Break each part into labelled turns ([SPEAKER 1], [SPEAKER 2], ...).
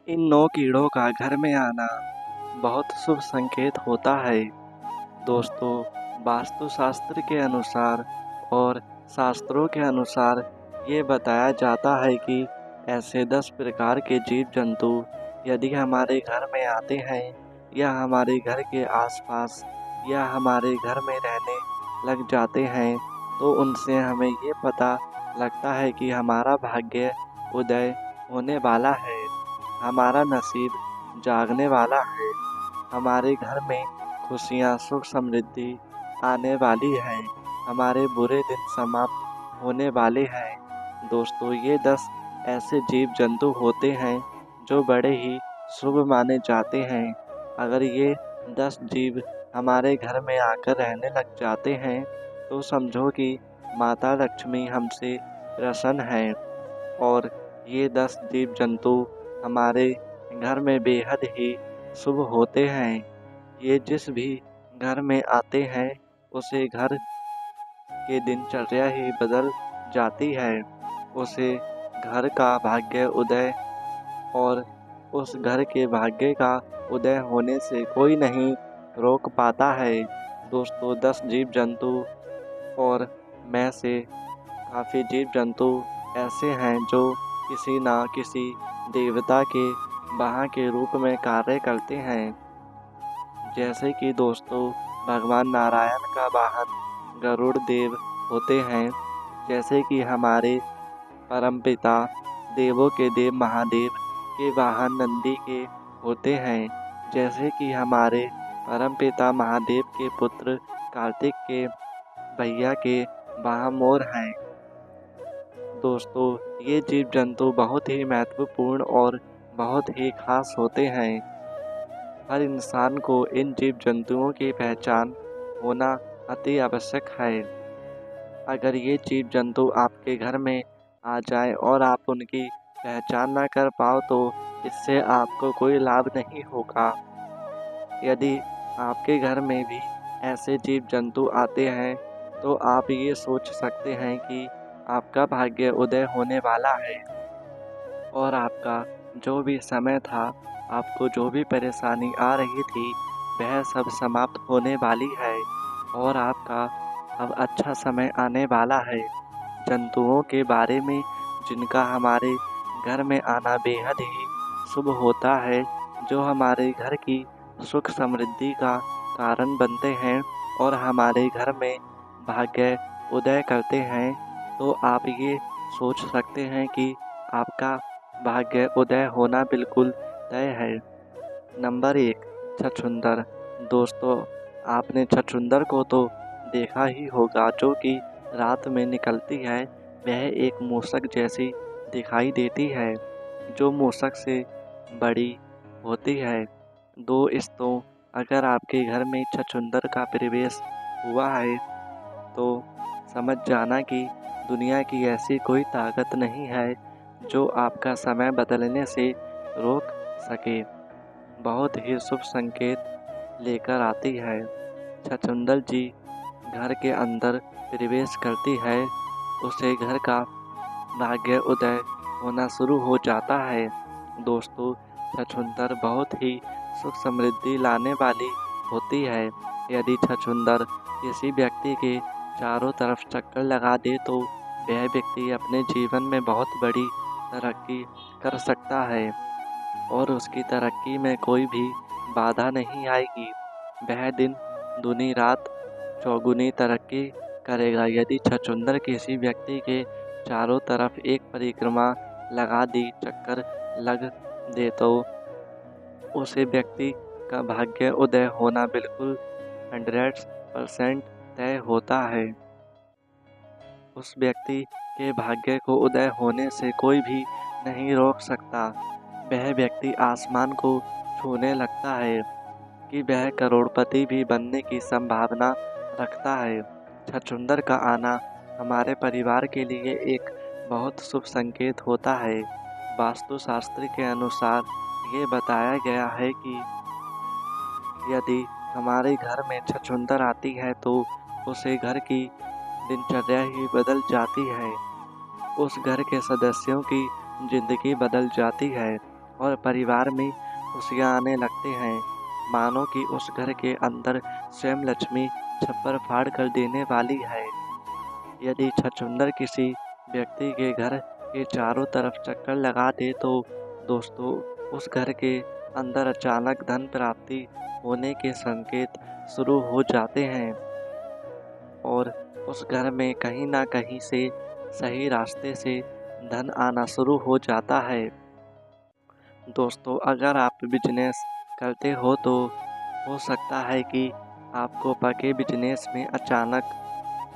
[SPEAKER 1] इन 9 कीड़ों का घर में आना बहुत शुभ संकेत होता है। दोस्तों, वास्तुशास्त्र के अनुसार और शास्त्रों के अनुसार ये बताया जाता है कि ऐसे 10 प्रकार के जीव जंतु यदि हमारे घर में आते हैं या हमारे घर के आसपास या हमारे घर में रहने लग जाते हैं, तो उनसे हमें ये पता लगता है कि हमारा भाग्य उदय होने वाला है, हमारा नसीब जागने वाला है, हमारे घर में खुशियाँ सुख समृद्धि आने वाली है, हमारे बुरे दिन समाप्त होने वाले हैं। दोस्तों, ये 10 ऐसे जीव जंतु होते हैं जो बड़े ही शुभ माने जाते हैं। अगर ये 10 जीव हमारे घर में आकर रहने लग जाते हैं तो समझो कि माता लक्ष्मी हमसे प्रसन्न है और ये 10 जीव जंतु हमारे घर में बेहद ही शुभ होते हैं। ये जिस भी घर में आते हैं उसे घर की दिनचर्या ही बदल जाती है। उसे घर का भाग्य उदय और उस घर के भाग्य का उदय होने से कोई नहीं रोक पाता है। दोस्तों, 10 जीव जंतु और में से काफ़ी जीव जंतु ऐसे हैं जो किसी न किसी देवता के वाहन के रूप में कार्य करते हैं। जैसे कि दोस्तों, भगवान नारायण का वाहन गरुड़ देव होते हैं। जैसे कि हमारे परमपिता देवों के देव महादेव के वाहन नंदी के होते हैं। जैसे कि हमारे परमपिता महादेव के पुत्र कार्तिक के भैया के वाहन मोर हैं। दोस्तों, ये जीव जंतु बहुत ही महत्वपूर्ण और बहुत ही खास होते हैं। हर इंसान को इन जीव जंतुओं की पहचान होना अति आवश्यक है। अगर ये जीव जंतु आपके घर में आ जाए और आप उनकी पहचान ना कर पाओ तो इससे आपको कोई लाभ नहीं होगा। यदि आपके घर में भी ऐसे जीव जंतु आते हैं तो आप ये सोच सकते हैं कि आपका भाग्य उदय होने वाला है और आपका जो भी समय था, आपको जो भी परेशानी आ रही थी, वह सब समाप्त होने वाली है और आपका अब अच्छा समय आने वाला है। जंतुओं के बारे में जिनका हमारे घर में आना बेहद ही शुभ होता है, जो हमारे घर की सुख समृद्धि का कारण बनते हैं और हमारे घर में भाग्य उदय करते हैं, तो आप ये सोच सकते हैं कि आपका भाग्य उदय होना बिल्कुल तय है। नंबर 1, छछूंदर। दोस्तों, आपने छछूंदर को तो देखा ही होगा, जो कि रात में निकलती है। वह एक मूषक जैसी दिखाई देती है, जो मूषक से बड़ी होती है। दोस्तों, अगर आपके घर में छछूंदर का प्रवेश हुआ है तो समझ जाना कि दुनिया की ऐसी कोई ताकत नहीं है जो आपका समय बदलने से रोक सके। बहुत ही शुभ संकेत लेकर आती है। छछूंदर जी घर के अंदर प्रवेश करती है, उसे घर का भाग्य उदय होना शुरू हो जाता है। दोस्तों, छछूंदर बहुत ही सुख समृद्धि लाने वाली होती है। यदि छछूंदर किसी व्यक्ति के चारों तरफ चक्कर लगा दे तो वह व्यक्ति अपने जीवन में बहुत बड़ी तरक्की कर सकता है और उसकी तरक्की में कोई भी बाधा नहीं आएगी। वह दिन दूनी रात चौगुनी तरक्की करेगा। यदि छछूंदर किसी व्यक्ति के चारों तरफ एक परिक्रमा लगा दी, चक्कर लग दे, तो उसे व्यक्ति का भाग्य उदय होना बिल्कुल 100% तय होता है। उस व्यक्ति के भाग्य को उदय होने से कोई भी नहीं रोक सकता। वह व्यक्ति आसमान को छूने लगता है कि वह करोड़पति भी बनने की संभावना रखता है। छछूंदर का आना हमारे परिवार के लिए एक बहुत शुभ संकेत होता है। वास्तुशास्त्र के अनुसार ये बताया गया है कि यदि हमारे घर में छछूंदर आती है तो उसे घर की दिनचर्या ही बदल जाती है। उस घर के सदस्यों की जिंदगी बदल जाती है। और परिवार में खुशियाँ आने लगते हैं, मानो कि उस घर के अंदर स्वयं लक्ष्मी छप्पर फाड़ कर देने वाली है। यदि छछूंदर किसी व्यक्ति के घर के चारों तरफ चक्कर लगा दे तो दोस्तों उस घर के अंदर अचानक धन प्राप्ति होने के संकेत शुरू हो जाते हैं और उस घर में कहीं ना कहीं से सही रास्ते से धन आना शुरू हो जाता है। दोस्तों अगर आप बिजनेस करते हो तो हो सकता है कि आपको पके बिजनेस में अचानक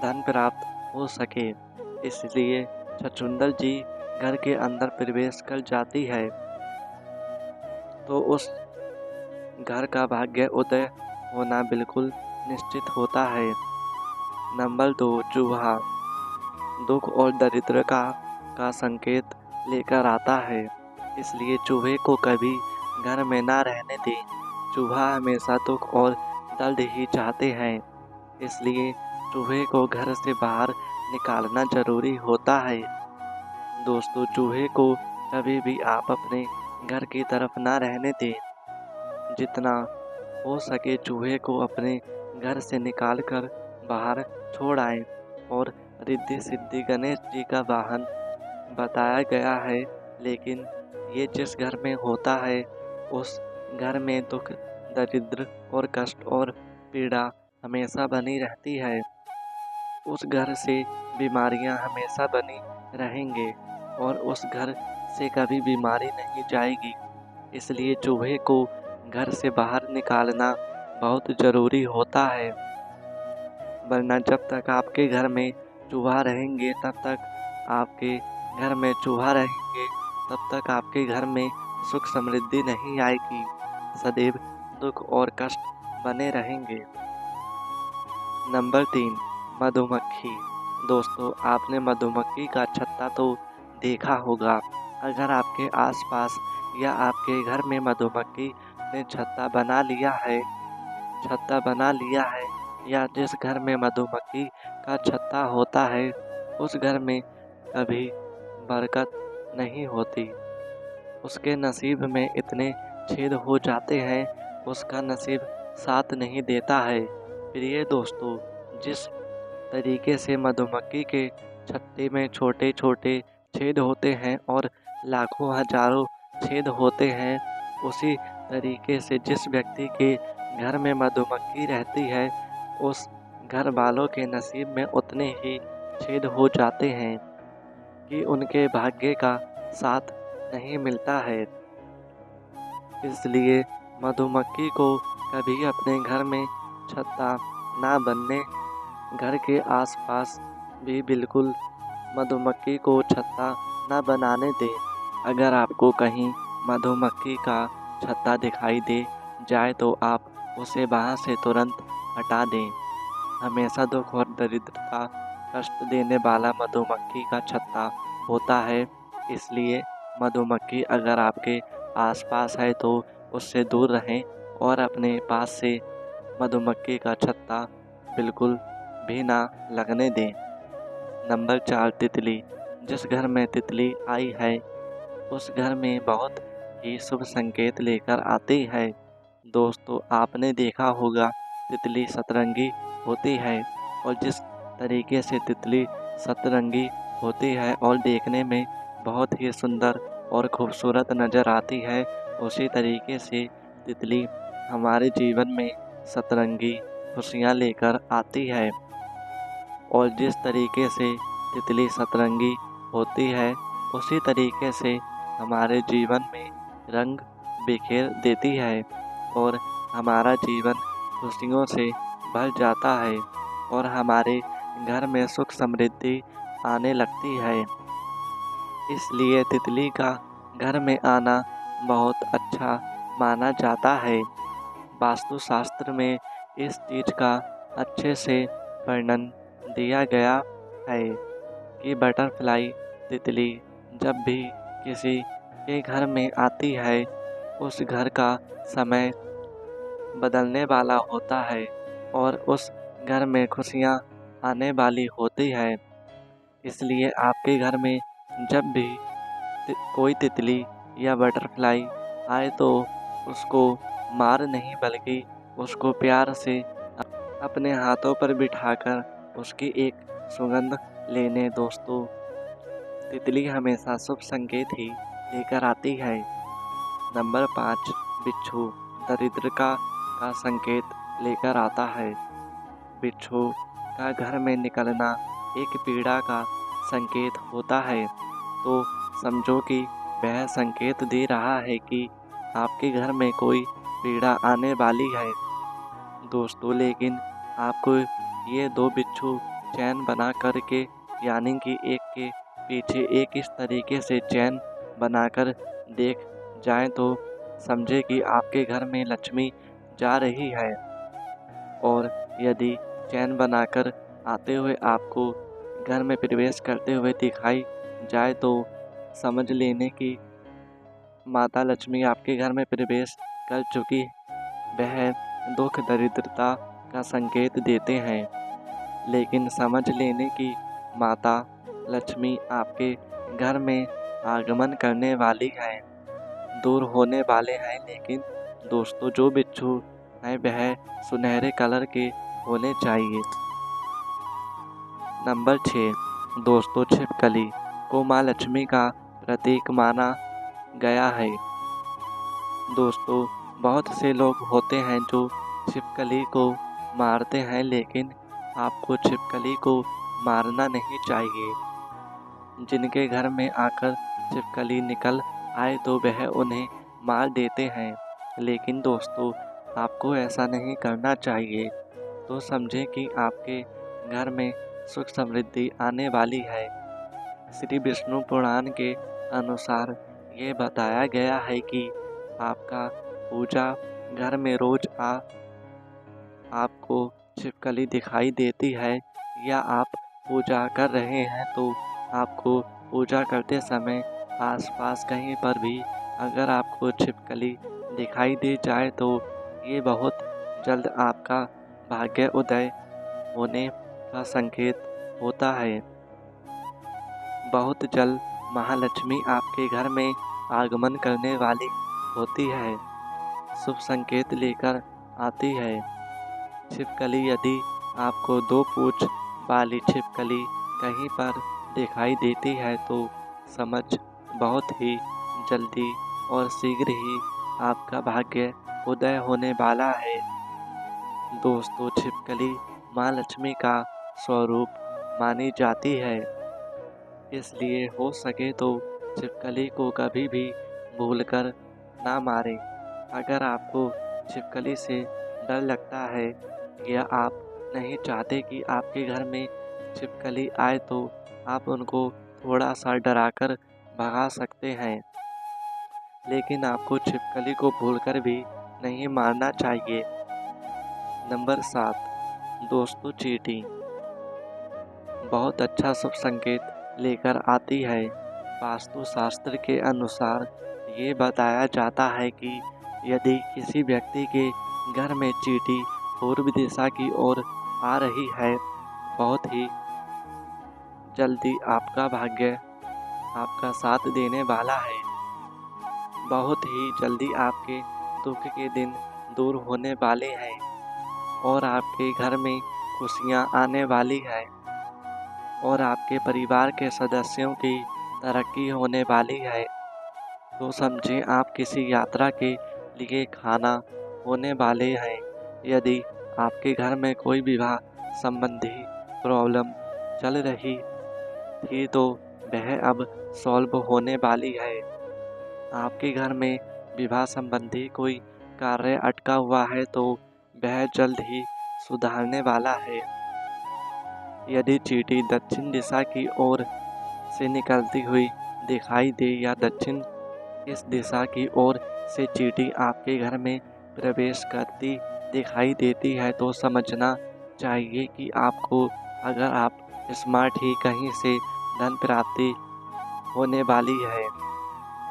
[SPEAKER 1] धन प्राप्त हो सके, इसलिए छछूंदर जी घर के अंदर प्रवेश कर जाती है तो उस घर का भाग्य उदय होना बिल्कुल निश्चित होता है। नंबर 2, चूहा दुख और दरिद्रता का संकेत लेकर आता है, इसलिए चूहे को कभी घर में ना रहने दें। चूहा हमेशा दुख और दर्द ही चाहते हैं, इसलिए चूहे को घर से बाहर निकालना जरूरी होता है। दोस्तों चूहे को कभी भी आप अपने घर की तरफ ना रहने दें। जितना हो सके चूहे को अपने घर से निकालकर बाहर छोड़ आएं और रिद्धि सिद्धि गणेश जी का वाहन बताया गया है, लेकिन ये जिस घर में होता है उस घर में दुख, दरिद्र और कष्ट और पीड़ा हमेशा बनी रहती है। उस घर से बीमारियां हमेशा बनी रहेंगे और उस घर से कभी बीमारी नहीं जाएगी, इसलिए चूहे को घर से बाहर निकालना बहुत ज़रूरी होता है। वरना जब तक आपके घर में चूहा रहेंगे तब तक आपके घर में चूहा रहेंगे, तब तक आपके घर में सुख समृद्धि नहीं आएगी, सदैव दुख और कष्ट बने रहेंगे। नंबर 3, मधुमक्खी। दोस्तों आपने मधुमक्खी का छत्ता तो देखा होगा। अगर आपके आसपास या आपके घर में मधुमक्खी ने छत्ता बना लिया है या जिस घर में मधुमक्खी का छत्ता होता है उस घर में कभी बरकत नहीं होती। उसके नसीब में इतने छेद हो जाते हैं, उसका नसीब साथ नहीं देता है। प्रिय दोस्तों, जिस तरीके से मधुमक्खी के छत्ते में छोटे छोटे छेद होते हैं और लाखों हजारों छेद होते हैं, उसी तरीके से जिस व्यक्ति के घर में मधुमक्खी रहती है उस घर वालों के नसीब में उतने ही छेद हो जाते हैं कि उनके भाग्य का साथ नहीं मिलता है। इसलिए मधुमक्खी को कभी अपने घर में छत्ता ना बनने, घर के आसपास भी बिल्कुल मधुमक्खी को छत्ता ना बनाने दें। अगर आपको कहीं मधुमक्खी का छत्ता दिखाई दे जाए तो आप उसे वहाँ से तुरंत हटा दें। हमेशा दुख और दरिद्रता कष्ट देने वाला मधुमक्खी का छत्ता होता है, इसलिए मधुमक्खी अगर आपके आसपास है तो उससे दूर रहें और अपने पास से मधुमक्खी का छत्ता बिल्कुल भी ना लगने दें। नंबर 4, तितली। जिस घर में तितली आई है उस घर में बहुत ही शुभ संकेत लेकर आती है। दोस्तों आपने देखा होगा तितली सतरंगी होती है और जिस तरीके से तितली सतरंगी होती है और देखने में बहुत ही सुंदर और खूबसूरत नज़र आती है, उसी तरीके से तितली हमारे जीवन में सतरंगी खुशियाँ लेकर आती है। और जिस तरीके से तितली सतरंगी होती है उसी तरीके से हमारे जीवन में रंग बिखेर देती है और हमारा जीवन खुशियों से भर जाता है और हमारे घर में सुख समृद्धि आने लगती है। इसलिए तितली का घर में आना बहुत अच्छा माना जाता है। वास्तुशास्त्र में इस चीज़ का अच्छे से वर्णन दिया गया है कि बटरफ्लाई तितली जब भी किसी के घर में आती है उस घर का समय बदलने वाला होता है और उस घर में खुशियाँ आने वाली होती है। इसलिए आपके घर में जब भी कोई तितली या बटरफ्लाई आए तो उसको मार नहीं बल्कि उसको प्यार से अपने हाथों पर बिठाकर उसकी एक सुगंध लेने। दोस्तों, तितली हमेशा शुभ संकेत ही लेकर आती है। नंबर 5, बिच्छू दरिद्रता का संकेत लेकर आता है। बिच्छू का घर में निकलना एक पीड़ा का संकेत होता है, तो समझो कि वह संकेत दे रहा है कि आपके घर में कोई पीड़ा आने वाली है। दोस्तों, लेकिन आपको ये दो बिच्छू चैन बना करके, यानी कि एक के पीछे एक इस तरीके से चैन बनाकर देख जाएं तो समझे कि आपके घर में लक्ष्मी जा रही है। और यदि चैन बनाकर आते हुए आपको घर में प्रवेश करते हुए दिखाई जाए तो समझ लेने की माता लक्ष्मी आपके घर में प्रवेश कर चुकी। वह दुख दरिद्रता का संकेत देते हैं। लेकिन समझ लेने की माता लक्ष्मी आपके घर में आगमन करने वाली है, दूर होने वाले हैं। लेकिन दोस्तों, जो बिच्छू हैं वह सुनहरे कलर के होने चाहिए। नंबर 6, दोस्तों, छिपकली को माँ लक्ष्मी का प्रतीक माना गया है। दोस्तों, बहुत से लोग होते हैं जो छिपकली को मारते हैं, लेकिन आपको छिपकली को मारना नहीं चाहिए। जिनके घर में आकर छिपकली निकल आए तो वह उन्हें मार देते हैं, लेकिन दोस्तों, आपको ऐसा नहीं करना चाहिए। तो समझें कि आपके घर में सुख समृद्धि आने वाली है। श्री विष्णु पुराण के अनुसार ये बताया गया है कि आपका पूजा घर में रोज आपको छिपकली दिखाई देती है, या आप पूजा कर रहे हैं तो आपको पूजा करते समय आसपास कहीं पर भी अगर आपको छिपकली दिखाई दे जाए तो ये बहुत जल्द आपका भाग्य उदय होने का संकेत होता है। बहुत जल्द महालक्ष्मी आपके घर में आगमन करने वाली होती है, शुभ संकेत लेकर आती है। छिपकली यदि आपको 2 पूंछ वाली छिपकली कहीं पर दिखाई देती है तो समझ बहुत ही जल्दी और शीघ्र ही आपका भाग्य उदय होने वाला है। दोस्तों, छिपकली माँ लक्ष्मी का स्वरूप मानी जाती है, इसलिए हो सके तो छिपकली को कभी भी भूलकर ना मारें। अगर आपको छिपकली से डर लगता है या आप नहीं चाहते कि आपके घर में छिपकली आए तो आप उनको थोड़ा सा डराकर भगा सकते हैं, लेकिन आपको छिपकली को भूलकर भी नहीं मारना चाहिए। नंबर 7, दोस्तों, चींटी बहुत अच्छा शुभ संकेत लेकर आती है। वास्तुशास्त्र के अनुसार ये बताया जाता है कि यदि किसी व्यक्ति के घर में चींटी पूर्व दिशा की ओर आ रही है, बहुत ही जल्दी आपका भाग्य आपका साथ देने वाला है। बहुत ही जल्दी आपके दुख के दिन दूर होने वाले हैं और आपके घर में खुशियाँ आने वाली है और आपके परिवार के सदस्यों की तरक्की होने वाली है। तो समझें आप किसी यात्रा के लिए खाना होने वाले हैं। यदि आपके घर में कोई विवाह संबंधी प्रॉब्लम चल रही थी तो वह अब सॉल्व होने वाली है। आपके घर में विवाह संबंधी कोई कार्य अटका हुआ है तो वह जल्द ही सुधारने वाला है। यदि चींटी दक्षिण दिशा की ओर से निकलती हुई दिखाई दे या दक्षिण इस दिशा की ओर से चींटी आपके घर में प्रवेश करती दिखाई देती है तो समझना चाहिए कि आपको, अगर आप स्मार्ट ही, कहीं से धन प्राप्ति होने वाली है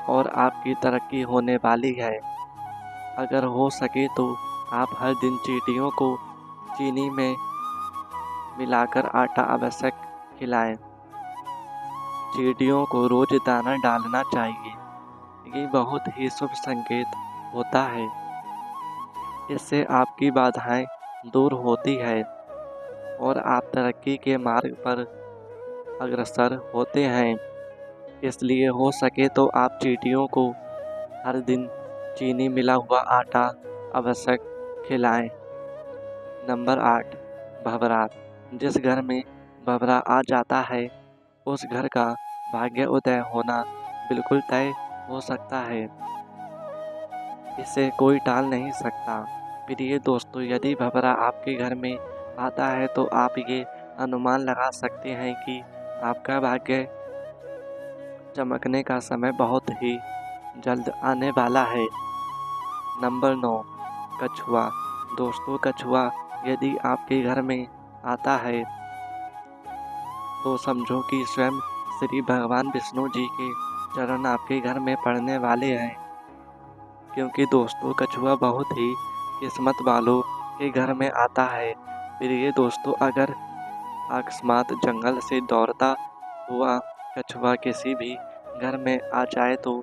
[SPEAKER 1] और आपकी तरक्की होने वाली है। अगर हो सके तो आप हर दिन चींटियों को चीनी में मिलाकर आटा आवश्यक खिलाएं। चींटियों को रोज दाना डालना चाहिए, ये बहुत ही शुभ संकेत होता है। इससे आपकी बाधाएं दूर होती है और आप तरक्की के मार्ग पर अग्रसर होते हैं। इसलिए हो सके तो आप चींटियों को हर दिन चीनी मिला हुआ आटा अवश्य खिलाएं। नंबर 8, भवरा। जिस घर में भवरा आ जाता है उस घर का भाग्य उदय होना बिल्कुल तय हो सकता है। इसे कोई टाल नहीं सकता। प्रिय दोस्तों, यदि भवरा आपके घर में आता है तो आप ये अनुमान लगा सकते हैं कि आपका भाग्य चमकने का समय बहुत ही जल्द आने वाला है। नंबर 9, कछुआ। दोस्तों, कछुआ यदि आपके घर में आता है तो समझो कि स्वयं श्री भगवान विष्णु जी के चरण आपके घर में पड़ने वाले हैं। क्योंकि दोस्तों, कछुआ बहुत ही किस्मत वालों के घर में आता है। प्रिय दोस्तों, अगर अकस्मात जंगल से दौड़ता हुआ कछुआ किसी भी घर में आ जाए तो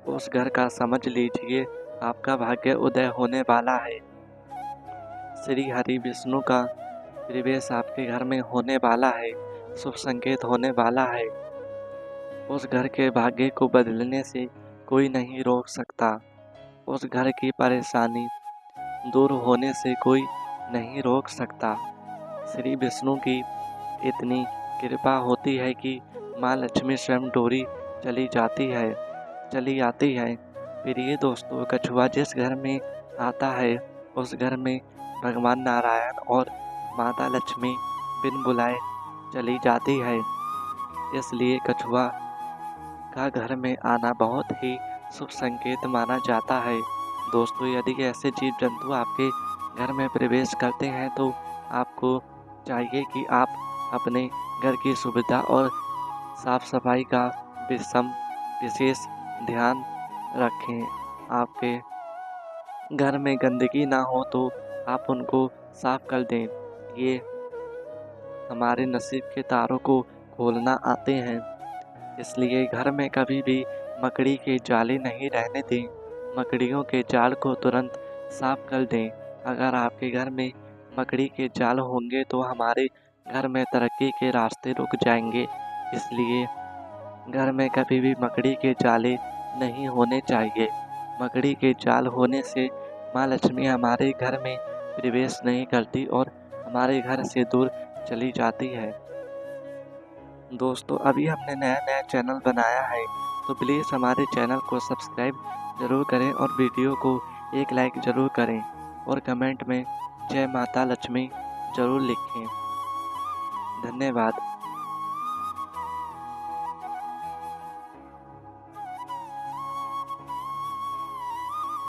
[SPEAKER 1] उस घर का समझ लीजिए आपका भाग्य उदय होने वाला है। श्री हरि विष्णु का प्रवेश आपके घर में होने वाला है, शुभ संकेत होने वाला है। उस घर के भाग्य को बदलने से कोई नहीं रोक सकता। उस घर की परेशानी दूर होने से कोई नहीं रोक सकता। श्री विष्णु की इतनी कृपा होती है कि माँ लक्ष्मी स्वयं डोरी चली आती है। प्रिय दोस्तों, कछुआ जिस घर में आता है उस घर में भगवान नारायण और माता लक्ष्मी बिन बुलाए चली जाती है। इसलिए कछुआ का घर में आना बहुत ही शुभ संकेत माना जाता है। दोस्तों, यदि ऐसे जीव जंतु आपके घर में प्रवेश करते हैं तो आपको चाहिए कि आप अपने घर की सुविधा और साफ सफाई का विशेष ध्यान रखें। आपके घर में गंदगी ना हो तो आप उनको साफ कर दें। ये हमारे नसीब के तारों को खोलना आते हैं। इसलिए घर में कभी भी मकड़ी के जाले नहीं रहने दें। मकड़ियों के जाल को तुरंत साफ कर दें। अगर आपके घर में मकड़ी के जाल होंगे तो हमारे घर में तरक्की के रास्ते रुक जाएंगे। इसलिए घर में कभी भी मकड़ी के जाले नहीं होने चाहिए। मकड़ी के जाल होने से माँ लक्ष्मी हमारे घर में प्रवेश नहीं करती और हमारे घर से दूर चली जाती है। दोस्तों, अभी हमने नया चैनल बनाया है तो प्लीज़ हमारे चैनल को सब्सक्राइब ज़रूर करें और वीडियो को एक लाइक ज़रूर करें और कमेंट में जय माता लक्ष्मी ज़रूर लिखें। धन्यवाद।